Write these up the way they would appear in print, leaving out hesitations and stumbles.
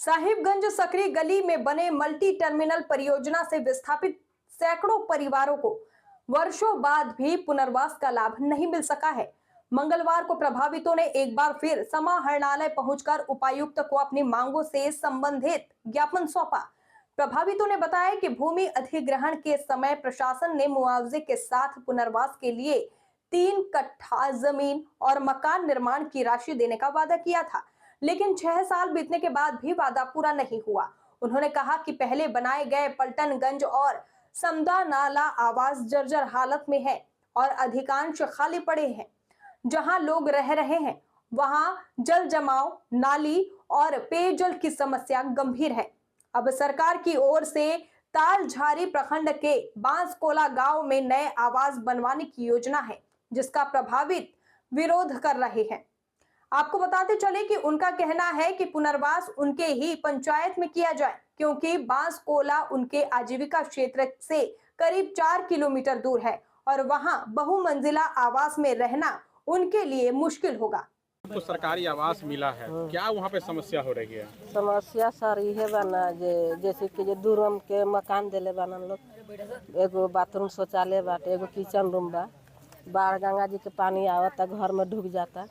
साहिबगंज सकरी गली में बने मल्टी टर्मिनल परियोजना से विस्थापित सैकड़ों परिवारों को वर्षों बाद भी पुनर्वास का लाभ नहीं मिल सका है। मंगलवार को प्रभावितों ने एक बार फिर समाहरणालय पहुंचकर उपायुक्त को अपनी मांगों से संबंधित ज्ञापन सौंपा। प्रभावितों ने बताया कि भूमि अधिग्रहण के समय प्रशासन ने मुआवजे के साथ पुनर्वास के लिए 3 कट्ठा जमीन और मकान निर्माण की राशि देने का वादा किया था, लेकिन 6 साल बीतने के बाद भी वादा पूरा नहीं हुआ। उन्होंने कहा कि पहले बनाए गए पलटनगंज और समदा नाला आवास जर्जर हालत में है और अधिकांश खाली पड़े हैं। जहां लोग रह रहे हैं वहां जल जमाव, नाली और पेयजल की समस्या गंभीर है। अब सरकार की ओर से तालझारी प्रखंड के बांसकोला गांव में नए आवास बनवाने की योजना है, जिसका प्रभावित विरोध कर रहे हैं। आपको बताते चले कि उनका कहना है कि पुनर्वास उनके ही पंचायत में किया जाए, क्योंकि बांसकोला उनके आजीविका क्षेत्र से करीब 4 किलोमीटर दूर है और वहां बहुमंजिला आवास में रहना उनके लिए मुश्किल होगा। आपको सरकारी आवास मिला है, क्या वहाँ पे समस्या हो रही है? समस्या सर ये बना जैसे कि दूरम के मकान दिले बना लोग, एगो बाथरूम शौचालय बाटे, एगो किचन रूम बा। बाढ़ गंगा जी के पानी आवता घर में ढुक जाता।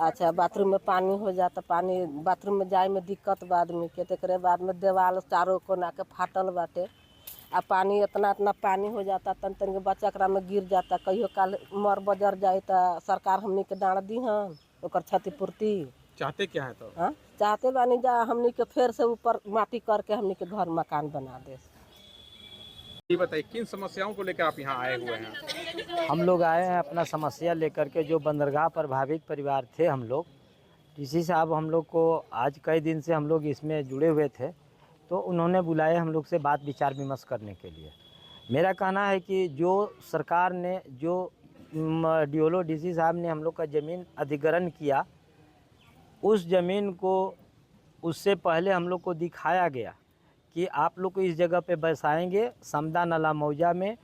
अच्छा, बाथरूम में पानी हो जाता, पानी बाथरूम में जाए में दिक्कत बा आदमी के। तेकरे बाद में देवाल चारों कोना के फाटल बाटे आ पानी इतना पानी हो जाता, तन के बच्चा एकरा में गिर जाता। कहियो काल मर बजर जाए तो सरकार हमनी के डांड दी हन ओकर क्षतिपूर्ति। चाहते क्या है तो? हाँ, चाहते बानी जा हमनी के फिर से ऊपर माटी करके हमनी के घर मकान बना दे। ये बताइए किन समस्याओं को लेकर आप यहाँ आए हुए हैं? हम लोग आए हैं अपना समस्या लेकर के। जो बंदरगाह प्रभावित परिवार थे हम लोग, डीसी साहब हम लोग को आज कई दिन से हम लोग इसमें जुड़े हुए थे, तो उन्होंने बुलाए हम लोग से बात विचार विमर्श करने के लिए। मेरा कहना है कि जो सरकार ने, जो डीओलो डीसी साहब ने हम लोग का ज़मीन अधिग्रहण किया, उस ज़मीन को उससे पहले हम लोग को दिखाया गया कि आप लोग को इस जगह पे बसाएंगे समदा नाला मौजा में,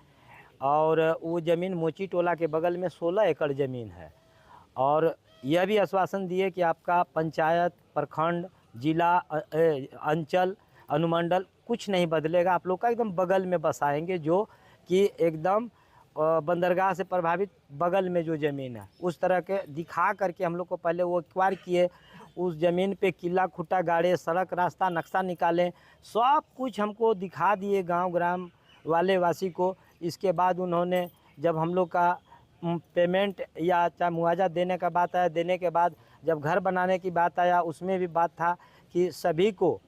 और वो ज़मीन मोची टोला के बगल में 16 एकड़ ज़मीन है। और यह भी आश्वासन दिए कि आपका पंचायत, प्रखंड, जिला, अंचल, अनुमंडल कुछ नहीं बदलेगा, आप लोग का एकदम बगल में बसाएंगे, जो कि एकदम बंदरगाह से प्रभावित बगल में जो ज़मीन है उस तरह के दिखा करके हम लोग को पहले वो एक्वायर किए। उस ज़मीन पे किला खुट्टा गाड़े, सड़क रास्ता नक्शा निकालें, सब कुछ हमको दिखा दिए गांव ग्राम वाले वासी को। इसके बाद उन्होंने जब हम लोग का पेमेंट या चाहे मुआवजा देने का बात आया, देने के बाद जब घर बनाने की बात आया, उसमें भी बात था कि सभी को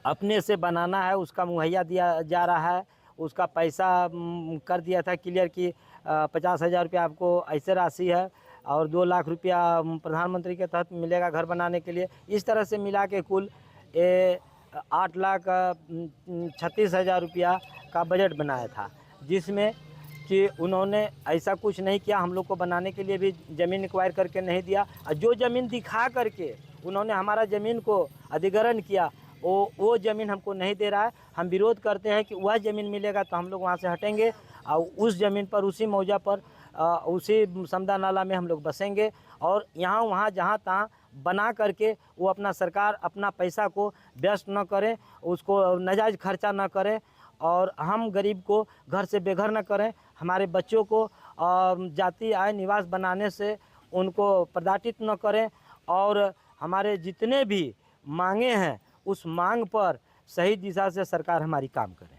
अपने से बनाना है, उसका मुहैया दिया जा रहा है। उसका पैसा कर दिया था क्लियर कि 50,000 रुपया आपको ऐसे राशि है और 2 लाख रुपया प्रधानमंत्री के तहत मिलेगा घर बनाने के लिए। इस तरह से मिला के कुल 8,36,000 रुपया का बजट बनाया था, जिसमें कि उन्होंने ऐसा कुछ नहीं किया। हम लोग को बनाने के लिए भी ज़मीन एक्वायर करके नहीं दिया, और जो ज़मीन दिखा करके उन्होंने हमारा ज़मीन को अधिग्रहण किया, वो ज़मीन हमको नहीं दे रहा है। हम विरोध करते हैं कि वह ज़मीन मिलेगा तो हम लोग वहाँ से हटेंगे और उस ज़मीन पर, उसी मौजा पर, उसी समदा नाला में हम लोग बसेंगे। और यहाँ वहाँ जहाँ तहाँ बना करके वो अपना सरकार अपना पैसा को व्यस्त न करें, उसको नाजायज़ खर्चा न करें, और हम गरीब को घर से बेघर न करें। हमारे बच्चों को जाति आय निवास बनाने से उनको प्रदाटित न करें, और हमारे जितने भी मांगे हैं उस मांग पर सही दिशा से सरकार हमारी काम करे।